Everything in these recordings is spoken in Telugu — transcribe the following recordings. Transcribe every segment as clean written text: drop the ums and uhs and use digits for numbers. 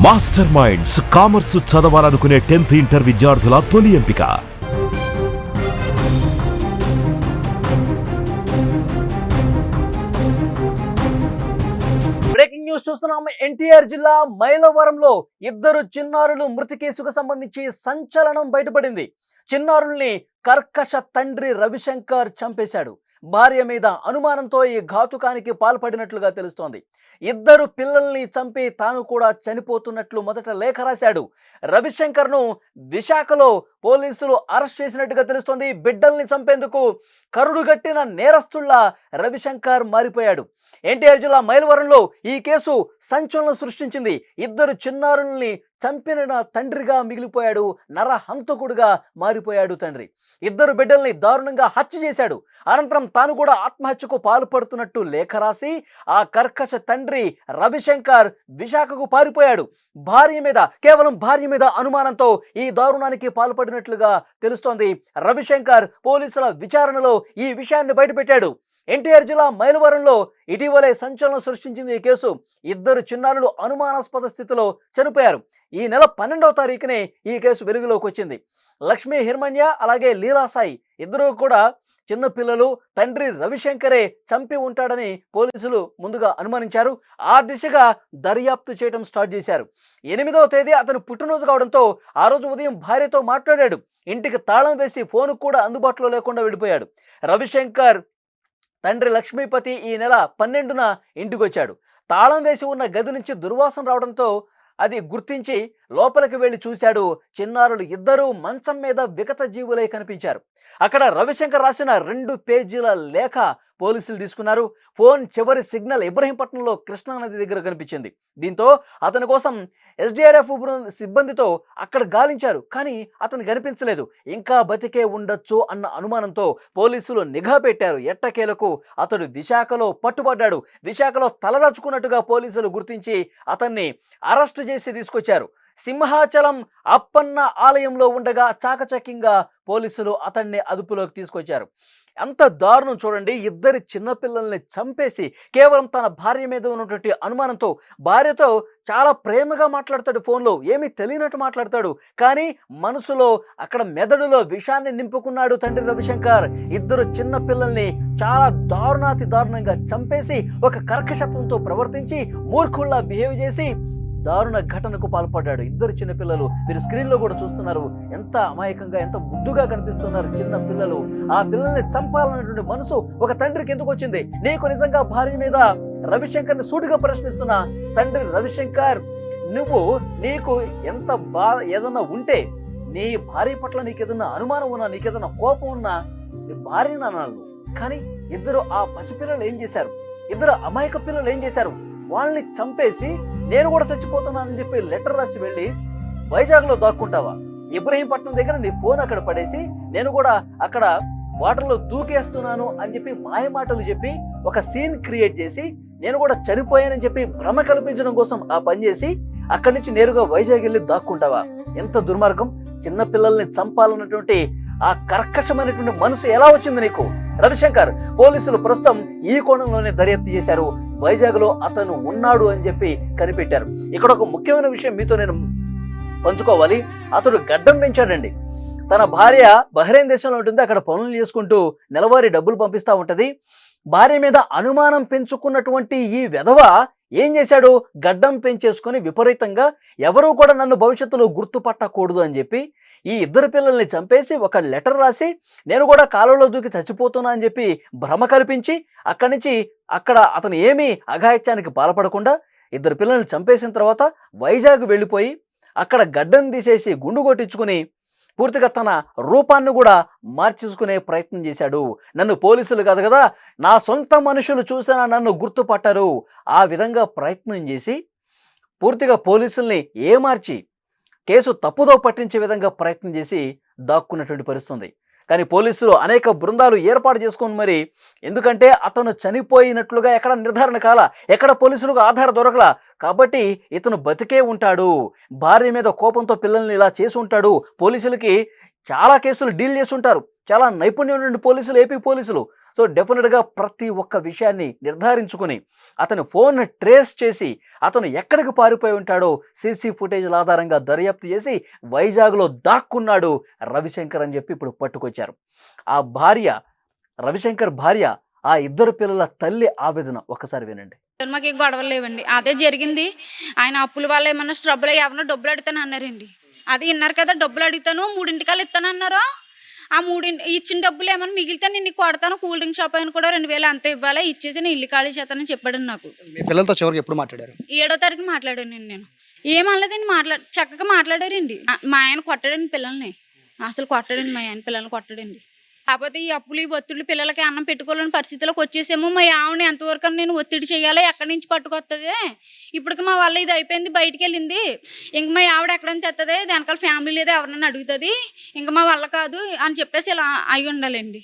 మాస్టర్ మైండ్స్ కామర్స్ చదవాలనుకునే 10th ఇంటర్ విద్యార్థుల తొలి ఎంపిక. బ్రేకింగ్ న్యూస్ చూస్తున్నాం. ఎన్టీఆర్ జిల్లా మైలవరంలో ఇద్దరు చిన్నారులు మృతి కేసుకు సంబంధించి సంచలనం బయటపడింది. చిన్నారుల్ని కర్కశ తండ్రి రవిశంకర్ చంపేశాడు. భార్య మీద అనుమానంతో ఈ ఘాతుకానికి పాల్పడినట్లుగా తెలుస్తోంది. ఇద్దరు పిల్లల్ని చంపి తాను కూడా చనిపోతున్నట్లు మొదట లేఖ రాశాడు. రవిశంకర్ను విశాఖలో పోలీసులు అరెస్ట్ చేసినట్టుగా తెలుస్తోంది. బిడ్డల్ని చంపేందుకు కరుడుగట్టిన నేరస్తుల్లా రవిశంకర్ మారిపోయాడు. ఎన్టీఆర్ జిల్లా మైలవరంలో ఈ కేసు సంచలనం సృష్టించింది. ఇద్దరు చిన్నారుల్ని చంపిన తండ్రిగా మిగిలిపోయాడు. నరహంతకుడుగా మారిపోయాడు తండ్రి. ఇద్దరు బిడ్డల్ని దారుణంగా హత్య చేశాడు. అనంతరం తాను కూడా ఆత్మహత్యకు పాల్పడుతున్నట్టు లేఖ రాసి ఆ కర్కశ తండ్రి రవిశంకర్ విశాఖకు పారిపోయాడు. కేవలం భార్య మీద అనుమానంతో ఈ దారుణానికి పాల్పడినట్లుగా తెలుస్తోంది. రవిశంకర్ పోలీసుల విచారణలో ఈ విషయాన్ని బయటపెట్టాడు. ఎన్టీఆర్ జిల్లా మైలవరంలో ఇటీవలే సంచలనం సృష్టించింది ఈ కేసు. ఇద్దరు చిన్నారులు అనుమానాస్పద స్థితిలో చనిపోయారు. ఈ నెల 12వ తారీఖునే ఈ కేసు వెలుగులోకి వచ్చింది. లక్ష్మీ హిర్మణ్య అలాగే లీలాసాయి ఇద్దరు కూడా చిన్న పిల్లలు. తండ్రి రవిశంకరే చంపి ఉంటాడని పోలీసులు ముందుగా అనుమానించారు. ఆ దిశగా దర్యాప్తు చేయడం స్టార్ట్ చేశారు. 8వ తేదీ అతను పుట్టినరోజు కావడంతో ఆ రోజు ఉదయం భార్యతో మాట్లాడాడు. ఇంటికి తాళం వేసి ఫోన్ కూడా అందుబాటులో లేకుండా వెళ్ళిపోయాడు. రవిశంకర్ తండ్రి లక్ష్మీపతి ఈ నెల 12న ఇంటికి వచ్చాడు. తాళం వేసి ఉన్న గది నుంచి దుర్వాసన రావడంతో అది గుర్తించి లోపలికి వెళ్ళి చూశాడు. చిన్నారులు ఇద్దరూ మంచం మీద విగత జీవులై కనిపించారు. అక్కడ రవిశంకర్ రాసిన 2 పేజీల లేఖ పోలీసులు తీసుకున్నారు. ఫోన్ చివరి సిగ్నల్ ఇబ్రహీంపట్నంలో కృష్ణానది దగ్గర కనిపించింది. దీంతో అతని కోసం SDRF సిబ్బందితో అక్కడ గాలించారు. కానీ అతను కనిపించలేదు. ఇంకా బతికే ఉండొచ్చు అన్న అనుమానంతో పోలీసులు నిఘా పెట్టారు. ఎట్టకేలకు అతడు విశాఖలో పట్టుబడ్డాడు. విశాఖలో తలదాచుకున్నట్టుగా పోలీసులు గుర్తించి అతన్ని అరెస్టు చేసి తీసుకొచ్చారు. సింహాచలం అప్పన్న ఆలయంలో ఉండగా చాకచక్యంగా పోలీసులు అతన్ని అదుపులోకి తీసుకొచ్చారు. అంత దారుణం చూడండి. ఇద్దరి చిన్నపిల్లల్ని చంపేసి కేవలం తన భార్య మీద ఉన్నటువంటి అనుమానంతో భార్యతో చాలా ప్రేమగా మాట్లాడతాడు. ఫోన్లో ఏమీ తెలియనట్టు మాట్లాడతాడు. కానీ మనసులో అక్కడ మెదడులో విషాన్ని నింపుకున్నాడు తండ్రి రవిశంకర్. ఇద్దరు చిన్న పిల్లల్ని చాలా దారుణాతి దారుణంగా చంపేసి ఒక కర్కశత్వంతో ప్రవర్తించి మూర్ఖుల్లా బిహేవ్ చేసి దారుణ ఘటనకు పాల్పడ్డాడు. ఇద్దరు చిన్నపిల్లలు మీరు స్క్రీన్లో కూడా చూస్తున్నారు. ఎంత అమాయకంగా ఎంత ముద్దుగా కనిపిస్తున్నారు చిన్న పిల్లలు. ఆ పిల్లల్ని చంపాలన్నటువంటి మనసు ఒక తండ్రికి ఎందుకు వచ్చింది? నీకు నిజంగా భార్య మీద రవిశంకర్ని సూటిగా ప్రశ్నిస్తున్నా తండ్రి రవిశంకర్, నీకు ఎంత ఏదన్నా ఉంటే నీ భార్య పట్ల నీకేదన్నా అనుమానం ఉన్నా, నీకేదన్నా కోపం ఉన్నా నీ భార్యని అనాలి. కానీ ఇద్దరు ఆ పసిపిల్లలు ఏం చేశారు? ఇద్దరు అమాయక పిల్లలు ఏం చేశారు? వాళ్ళని చంపేసి నేను కూడా చచ్చిపోతున్నానని చెప్పి లెటర్ రాసి వెళ్ళి వైజాగ్లో దాక్కుంటావా? ఇబ్రహీంపట్నం దగ్గర నీ ఫోన్ అక్కడ పడేసి నేను కూడా అక్కడ వాటర్లో దూకేస్తున్నాను అని చెప్పి మాయమాటలు చెప్పి ఒక సీన్ క్రియేట్ చేసి నేను కూడా చనిపోయానని చెప్పి భ్రమ కల్పించడం కోసం ఆ పని చేసి అక్కడి నుంచి నేరుగా వైజాగ్ వెళ్ళి దాక్కుంటావా? ఎంత దుర్మార్గం! చిన్న పిల్లల్ని చంపాలన్నటువంటి ఆ కర్కశమైనటువంటి మనసు ఎలా వచ్చింది నీకు రవిశంకర్? పోలీసులు ప్రస్తుతం ఈ కోణంలోనే దర్యాప్తు చేశారు. వైజాగ్ లో అతను ఉన్నాడు అని చెప్పి కనిపెట్టారు. ఇక్కడ ఒక ముఖ్యమైన విషయం మీతో నేను పంచుకోవాలి. అతడు గడ్డం పెంచాడండి. తన భార్య బహ్రెయిన్ దేశంలో ఉంటుంది. అక్కడ పనులు చేసుకుంటూ నెలవారీ డబ్బులు పంపిస్తూ ఉంటది. భార్య మీద అనుమానం పెంచుకున్నటువంటి ఈ వెధవ ఏం చేశాడు? గడ్డం పెంచేసుకొని విపరీతంగా ఎవరూ కూడా నన్ను భవిష్యత్తులో గుర్తుపట్టకూడదు అని చెప్పి ఈ ఇద్దరు పిల్లల్ని చంపేసి ఒక లెటర్ రాసి నేను కూడా కాలువలో దూకి చచ్చిపోతున్నా అని చెప్పి భ్రమ కల్పించి అక్కడి నుంచి అతను ఏమీ అఘాయిత్యానికి పాల్పడకుండా ఇద్దరు పిల్లల్ని చంపేసిన తర్వాత వైజాగ్ వెళ్ళిపోయి అక్కడ గడ్డం తీసేసి గుండు కొట్టించుకుని పూర్తిగా తన రూపాన్ని కూడా మార్చేసుకునే ప్రయత్నం చేశాడు. నన్ను పోలీసులు కాదు కదా, నా సొంత మనుషులు చూసినా నన్ను గుర్తుపట్టరు. ఆ విధంగా ప్రయత్నం చేసి పూర్తిగా పోలీసుల్ని ఏమార్చి కేసు తప్పుదో పట్టించే విధంగా ప్రయత్నం చేసి దాక్కున్నటువంటి పరిస్థితుంది. కానీ పోలీసులు అనేక బృందాలు ఏర్పాటు చేసుకుని మరి, ఎందుకంటే అతను చనిపోయినట్లుగా ఎక్కడ నిర్ధారణ కాల, ఎక్కడ పోలీసులకు ఆధారం దొరకలా. కాబట్టి ఇతను బతికే ఉంటాడు, భార్య మీద కోపంతో పిల్లల్ని ఇలా చేసి ఉంటాడు. పోలీసులకి చాలా కేసులు డీల్ చేసి ఉంటారు. చాలా నైపుణ్యం పోలీసులు, ఏపీ పోలీసులు. సో డెఫినెట్గా ప్రతి ఒక్క విషయాన్ని నిర్ధారించుకుని అతని ఫోన్ ట్రేస్ చేసి అతను ఎక్కడికి పారిపోయి ఉంటాడో సీసీ ఫుటేజ్ల ఆధారంగా దర్యాప్తు చేసి వైజాగ్లో దాక్కున్నాడు రవిశంకర్ అని చెప్పి ఇప్పుడు పట్టుకొచ్చారు. ఆ భార్య, రవిశంకర్ భార్య, ఆ ఇద్దరు పిల్లల తల్లి ఆవేదన ఒక్కసారి వినండి. మాకు ఏం గొడవలు లేవండి. అదే జరిగింది. ఆయన అప్పుల వల్ల ఏమన్నా ట్రబుల్ ఎవరన్నా డబ్బులు అడుగుతాను అన్నారండి. అది విన్నారు కదా, డబ్బులు అడుగుతాను 3:00 ఇస్తాను అన్నారు. ఆ ఇచ్చిన డబ్బులు ఏమన్నా మిగిలితే నేను నీకు కొడతాను, కూల్ డ్రింక్ షాప్ అయినా కూడా 2000 అంత ఇవ్వాలి, ఇచ్చేసి నేను ఇల్లు ఖాళీ చేస్తానని చెప్పాడు నాకు. మీ పిల్లలతో చివరికి ఎప్పుడు మాట్లాడారు? 7వ తారీఖు మాట్లాడాను నేను. ఏమనలేదండి, చక్కగా మాట్లాడారండి. మా ఆయన కొట్టాడండి పిల్లల్ని, అసలు కొట్టాడండి, మా ఆయన పిల్లల్ని కొట్టాడండి. కాకపోతే ఈ అప్పులు, ఈ ఒత్తిడి, పిల్లలకి అన్నం పెట్టుకోలేని పరిస్థితిలోకి వచ్చేసాము. మా ఆవిడని ఎంతవరకు నేను ఒత్తిడి చేయాలి, ఎక్కడి నుంచి పట్టుకొస్తుంది, ఇప్పటికి మా వల్ల ఇది అయిపోయింది, బయటికి వెళ్ళింది, ఇంక మా ఆవిడ ఎక్కడైనా తెస్తుంది, వెనకాల ఫ్యామిలీ లేదా ఎవరన్నా అడుగుతుంది, ఇంకా మా వల్ల కాదు అని చెప్పేసి ఇలా అయి ఉండాలండి.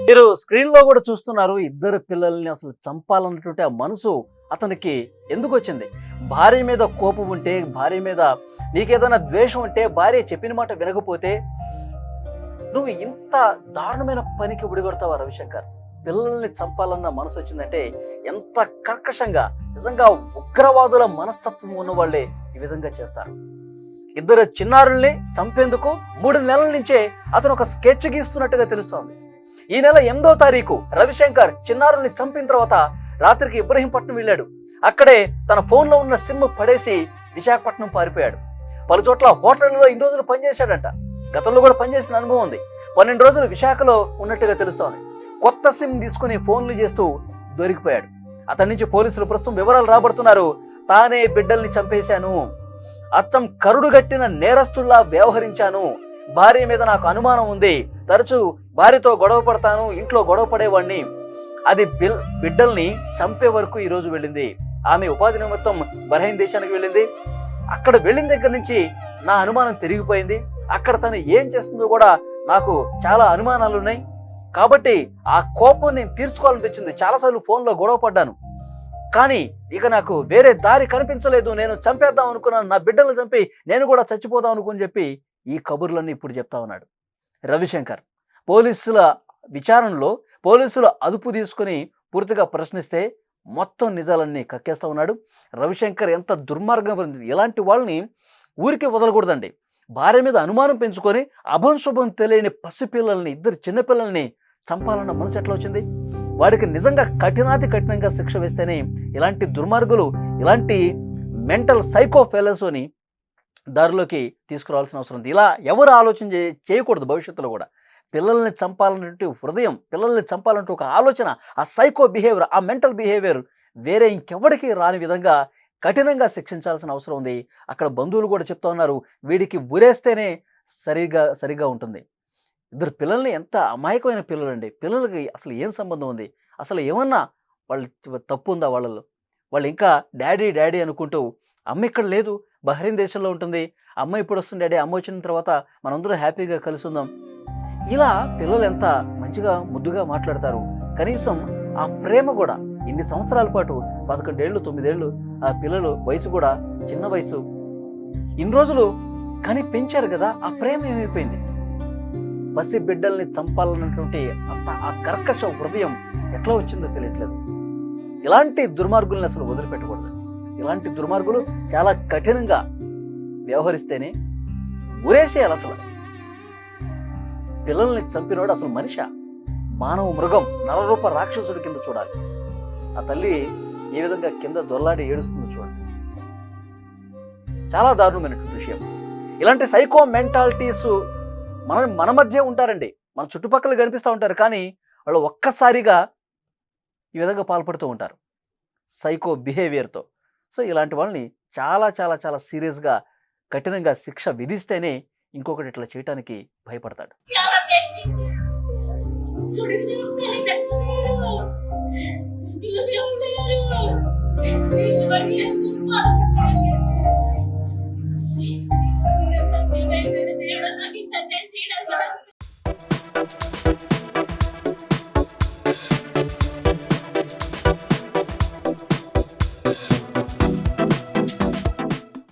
మీరు స్క్రీన్ లో కూడా చూస్తున్నారు, ఇద్దరు పిల్లల్ని అసలు చంపాలన్నటువంటి ఆ మనసు అతనికి ఎందుకు వచ్చింది? భార్య మీద కోపం ఉంటే, భార్య మీద నీకేదైనా ద్వేషం ఉంటే, భార్య చెప్పిన మాట వినకపోతే నువ్వు ఇంత దారుణమైన పనికి ఉడిగొడతావా రవిశంకర్? పిల్లల్ని చంపాలన్న మనసు వచ్చిందంటే ఎంత కర్కశంగా, నిజంగా ఉగ్రవాదుల మనస్తత్వం ఉన్న వాళ్ళే ఈ విధంగా చేస్తారు. ఇద్దరు చిన్నారుల్ని చంపేందుకు 3 నెలల నుంచే అతను ఒక స్కెచ్ గీస్తున్నట్టుగా తెలుస్తోంది. ఈ నెల 8వ తారీఖు రవిశంకర్ చిన్నారుల్ని చంపిన తర్వాత రాత్రికి ఇబ్రహీంపట్నం వెళ్ళాడు. అక్కడే తన ఫోన్లో ఉన్న సిమ్ పడేసి విశాఖపట్నం పారిపోయాడు. పలు చోట్ల హోటళ్లలో ఇన్ని రోజులు పనిచేశాడంట. గతంలో కూడా పనిచేసిన అనుభవం ఉంది. 12 రోజులు విశాఖలో ఉన్నట్టుగా తెలుస్తోంది. కొత్త సిమ్ తీసుకుని ఫోన్లు చేస్తూ దొరికిపోయాడు. అతని నుంచి పోలీసులు ప్రస్తుతం వివరాలు రాబడుతున్నారు. తానే బిడ్డల్ని చంపేశాను, అచ్చం కరుడుగట్టిన నేరస్తుల్లా వ్యవహరించాను, భార్య మీద నాకు అనుమానం ఉంది, తరచూ భార్యతో గొడవ పడతాను, ఇంట్లో గొడవ పడేవాడిని, అది బిడ్డల్ని చంపే వరకు ఈ రోజు వెళ్ళింది. ఆమె ఉపాధి నిమిత్తం బహ్రెయిన్ దేశానికి వెళ్ళింది. అక్కడ వెళ్ళిన దగ్గర నుంచి నా అనుమానం పెరిగిపోయింది. అక్కడ తను ఏం చేస్తుందో కూడా నాకు చాలా అనుమానాలు ఉన్నాయి. కాబట్టి ఆ కోపం నేను తీర్చుకోవాలనిపించింది. చాలాసార్లు ఫోన్లో గొడవ పడ్డాను, కానీ ఇక నాకు వేరే దారి కనిపించలేదు. నేను చంపేద్దాం అనుకున్నాను, నా బిడ్డలు చంపి నేను కూడా చచ్చిపోదాం అనుకుని చెప్పి ఈ కబుర్లన్నీ ఇప్పుడు చెప్తా ఉన్నాడు రవిశంకర్. పోలీసుల విచారణలో పోలీసులు అదుపు తీసుకుని పూర్తిగా ప్రశ్నిస్తే మొత్తం నిజాలన్నీ కక్కేస్తా ఉన్నాడు రవిశంకర్. ఎంత దుర్మార్గం! ఇలాంటి వాళ్ళని ఊరికి వదలకూడదండి. భార్య మీద అనుమానం పెంచుకొని అభంశుభం తెలియని పసిపిల్లల్ని, ఇద్దరు చిన్నపిల్లల్ని చంపాలన్న మనసు ఎట్లా వచ్చింది? వాడికి నిజంగా కఠినంగా శిక్ష వేస్తేనే ఇలాంటి దుర్మార్గులు, ఇలాంటి మెంటల్ సైకో ఫెలోస్ని దారిలోకి తీసుకురావాల్సిన అవసరం ఉంది. ఇలా ఎవరు ఆలోచన చేయకూడదు భవిష్యత్తులో కూడా. పిల్లల్ని చంపాలన్నట్టు హృదయం, పిల్లల్ని చంపాలంటూ ఒక ఆలోచన, ఆ సైకో బిహేవియర్, ఆ మెంటల్ బిహేవియర్ వేరే ఇంకెవరికి రాని విధంగా కఠినంగా శిక్షించాల్సిన అవసరం ఉంది. అక్కడ బంధువులు కూడా చెప్తా ఉన్నారు, వీడికి ఉరేస్తేనే సరిగా ఉంటుంది. ఇద్దరు పిల్లల్ని, ఎంత అమాయకమైన పిల్లలండి. పిల్లలకి అసలు ఏం సంబంధం ఉంది? అసలు ఏమన్నా వాళ్ళు తప్పు ఉందా వాళ్ళలో? వాళ్ళు ఇంకా డాడీ అనుకుంటూ, అమ్మ ఇక్కడ లేదు, బహ్రెయిన్ దేశంలో ఉంటుంది, అమ్మ ఇప్పుడు వస్తుంది డాడీ, అమ్మ వచ్చిన తర్వాత మనందరం హ్యాపీగా కలిసి ఉందాం. ఇలా పిల్లలు ఎంత మంచిగా ముద్దుగా మాట్లాడతారు. కనీసం ఆ ప్రేమ కూడా ఇన్ని సంవత్సరాల పాటు 11 ఏళ్ళు 9 ఏళ్ళు ఆ పిల్లలు వయసు కూడా చిన్న వయసు, ఇన్ని రోజులు కానీ పెంచారు కదా, ఆ ప్రేమ ఏమైపోయింది? పసి బిడ్డల్ని చంపాలన్నటువంటి అంత ఆ కర్కశ హృదయం ఎట్లా వచ్చిందో తెలియట్లేదు. ఇలాంటి దుర్మార్గుల్ని అసలు వదిలిపెట్టకూడదు. ఇలాంటి దుర్మార్గులు చాలా కఠినంగా వ్యవహరిస్తేనే ఉరేసేయాలి. అసలు పిల్లల్ని చంపినవాడు అసలు మనిషి, మానవ మృగం, నరరూప రాక్షసుడి కింద చూడాలి. ఆ తల్లి ఏ విధంగా కింద దొల్లాడి ఏడుస్తుందో చూడండి. చాలా దారుణమైనటువంటి విషయం. ఇలాంటి సైకో మెంటాలిటీస్ మన మధ్య ఉంటారండి, మన చుట్టుపక్కల కనిపిస్తూ ఉంటారు, కానీ వాళ్ళు ఒక్కసారిగా ఈ విధంగా పాల్పడుతూ ఉంటారు సైకో బిహేవియర్తో. సో ఇలాంటి వాళ్ళని చాలా చాలా చాలా సీరియస్గా కఠినంగా శిక్ష విధిస్తేనే ఇంకొకటి ఇట్లా చేయటానికి భయపడతాడు. Thank you.